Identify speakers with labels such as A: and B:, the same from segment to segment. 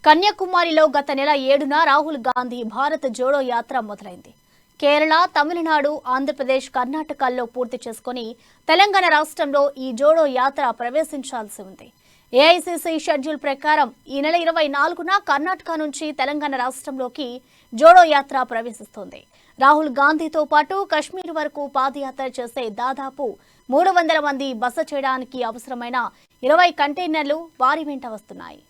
A: కన్యాకుమారిలో గత నెల 7న రాహుల్ గాంధీ భారత్ జోడో యాత్ర మొదలైంది. కేరళ, తమిళనాడు, ఆంధ్రప్రదేశ్, కర్ణాటకల్లో పూర్తి చేసుకుని తెలంగాణ రాష్ట్రంలో ఈ జోడో యాత్ర ప్రవేశించాల్సి ఉంది. ఏఐసీసీ షెడ్యూల్ ప్రకారం ఈ నెల 24న కర్ణాటక నుంచి తెలంగాణ రాష్ట్రంలోకి జోడో యాత్ర ప్రవేశిస్తోంది. రాహుల్ గాంధీతో పాటు కశ్మీర్ వరకు పాదయాత్ర చేసే దాదాపు 300 మంది బస చేయడానికి అవసరమైన 20 కంటైనర్లు వారి వెంట వస్తున్నాయి.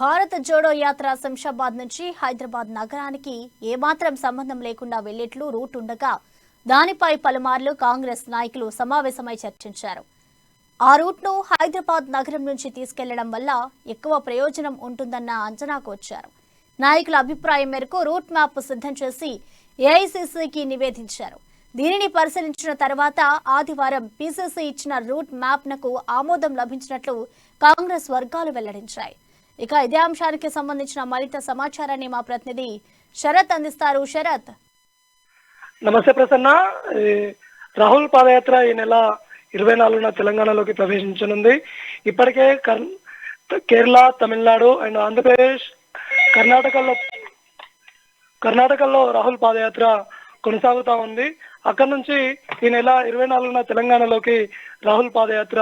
A: భారత్ జోడో యాత్ర శంషాబాద్ నుంచి హైదరాబాద్ నగరానికి ఏమాత్రం సంబంధం లేకుండా వెళ్లేట్లు రూట్ ఉండగా దానిపై పలుమార్లు కాంగ్రెస్ నాయకులు సమావేశమై చర్చించారు. ఆ రూట్ను హైదరాబాద్ నగరం నుంచి తీసుకెళ్లడం వల్ల ఎక్కువ ప్రయోజనం ఉంటుందన్న అంచనాకు వచ్చారు. నాయకుల అభిప్రాయం మేరకు రూట్ మ్యాప్ సిద్ధం చేసి ఏఐసీసీకి నివేదించారు. దీనిని పరిశీలించిన తర్వాత ఆదివారం పీసీసీ ఇచ్చిన రూట్ మ్యాప్నకు ఆమోదం లభించినట్లు కాంగ్రెస్ వర్గాలు వెల్లడించాయి. ఇక ఇదే అంశానికి సంబంధించిన మరింత సమాచారాన్ని మా ప్రతినిధి శరత్ అందిస్తారు. శరత్,
B: నమస్తే ప్రసన్న. రాహుల్ పాదయాత్ర ఈ నెల 24న తెలంగాణలోకి ప్రవేశించనుంది. ఇప్పటికే కేరళ, తమిళనాడు అండ్ ఆంధ్రప్రదేశ్, కర్ణాటకలో రాహుల్ పాదయాత్ర కొనసాగుతా ఉంది. అక్కడ నుంచి ఈ నెల 24న తెలంగాణలోకి రాహుల్ పాదయాత్ర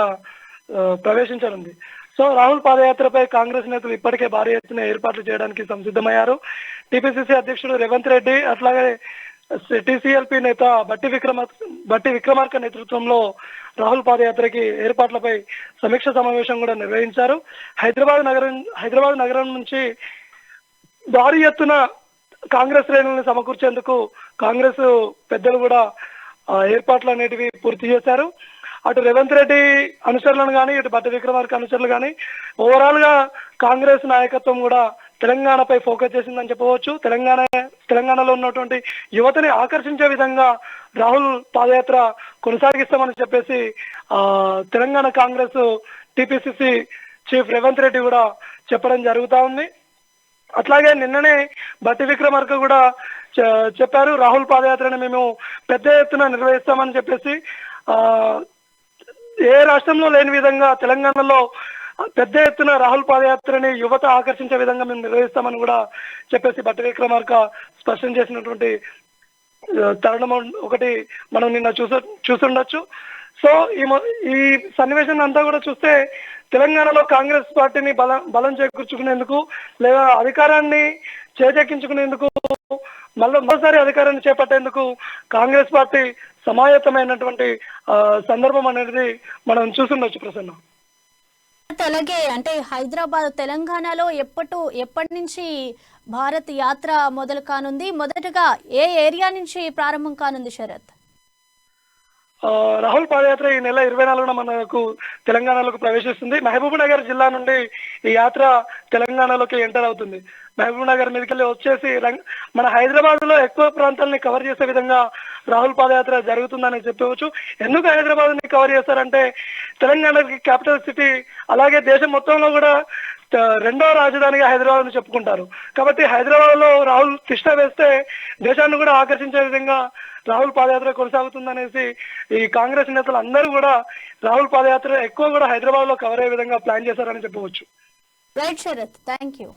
B: ప్రవేశించనుంది. సో రాహుల్ పాదయాత్రపై కాంగ్రెస్ నేతలు ఇప్పటికే భారీ ఎత్తున ఏర్పాట్లు చేయడానికి సంసిద్ధమయ్యారు. టీపీసీసీ అధ్యక్షుడు రేవంత్ రెడ్డి, అట్లాగే టీసీఎల్పీ నేత బట్టి విక్రమార్క నేతృత్వంలో రాహుల్ పాదయాత్రకి ఏర్పాట్లపై సమీక్ష సమావేశం కూడా నిర్వహించారు. హైదరాబాద్ నగరం నుంచి భారీ ఎత్తున కాంగ్రెస్ శ్రేణులను సమకూర్చేందుకు కాంగ్రెస్ పెద్దలు కూడా ఏర్పాట్లు అనేటివి పూర్తి చేశారు. అటు రేవంత్ రెడ్డి అనుచరులను కానీ ఇటు బట్టి విక్రమార్క అనుచరులు కానీ ఓవరాల్ గా కాంగ్రెస్ నాయకత్వం కూడా తెలంగాణపై ఫోకస్ చేసిందని చెప్పవచ్చు. తెలంగాణలో ఉన్నటువంటి యువతని ఆకర్షించే విధంగా రాహుల్ పాదయాత్ర కొనసాగిస్తామని చెప్పేసి తెలంగాణ కాంగ్రెస్ టిపిసిసి చీఫ్ రేవంత్ రెడ్డి కూడా చెప్పడం జరుగుతా ఉంది. అట్లాగే నిన్ననే బట్టి విక్రమార్క కూడా చెప్పారు, రాహుల్ పాదయాత్రని మేము పెద్ద ఎత్తున నిర్వహిస్తామని చెప్పేసి. ఏ రాష్ట్రంలో లేని విధంగా తెలంగాణలో పెద్ద ఎత్తున రాహుల్ పాదయాత్రని యువత ఆకర్షించే విధంగా మేము నిర్వహిస్తామని కూడా చెప్పేసి బట్టి విక్రమార్క స్పష్టం చేసినటువంటి తరుణం ఒకటి మనం నిన్న చూసుండొచ్చు. సో ఈ సన్నివేశం అంతా కూడా చూస్తే తెలంగాణలో కాంగ్రెస్ పార్టీని బలం చేకూర్చుకునేందుకు లేదా అధికారాన్ని చేజెక్కించుకునేందుకు మరోసారి అధికారాన్ని చేపట్టేందుకు కాంగ్రెస్ పార్టీ సమాయత్తమైనటువంటి సందర్భం అనేది మనం చూసుండొచ్చు ప్రసన్న.
A: అలాగే అంటే హైదరాబాద్ తెలంగాణలో ఎప్పటి నుంచి భారత్ యాత్ర మొదలు కానుంది? మొదటగా ఏ ఏరియా నుంచి ప్రారంభం కానుంది శరత్?
B: రాహుల్ పాదయాత్ర ఈ నెల 24న మనకు తెలంగాణలోకి ప్రవేశిస్తుంది. మహబూబ్ నగర్ జిల్లా నుండి ఈ యాత్ర తెలంగాణలోకి ఎంటర్ అవుతుంది. మహబూబ్ నగర్ మీదకెళ్ళి వచ్చేసి మన హైదరాబాద్ లో ఎక్కువ ప్రాంతాలని కవర్ చేసే విధంగా రాహుల్ పాదయాత్ర జరుగుతుందని చెప్పవచ్చు. ఎందుకు హైదరాబాద్ ని కవర్ చేస్తారంటే తెలంగాణకి క్యాపిటల్ సిటీ, అలాగే దేశం మొత్తంలో కూడా రెండో రాజధానిగా హైదరాబాద్ ని చెప్పుకుంటారు. కాబట్టి హైదరాబాద్ లో రాహుల్ తిష్ట వేస్తే దేశాన్ని కూడా ఆకర్షించే విధంగా రాహుల్ పాదయాత్ర కొనసాగుతుందనేసి ఈ కాంగ్రెస్ నేతలు అందరూ కూడా రాహుల్ పాదయాత్ర ఎక్కువ కూడా హైదరాబాద్ లో కవర్ అయ్యే విధంగా ప్లాన్ చేశారని చెప్పవచ్చు.
A: Right Sharath, thank you.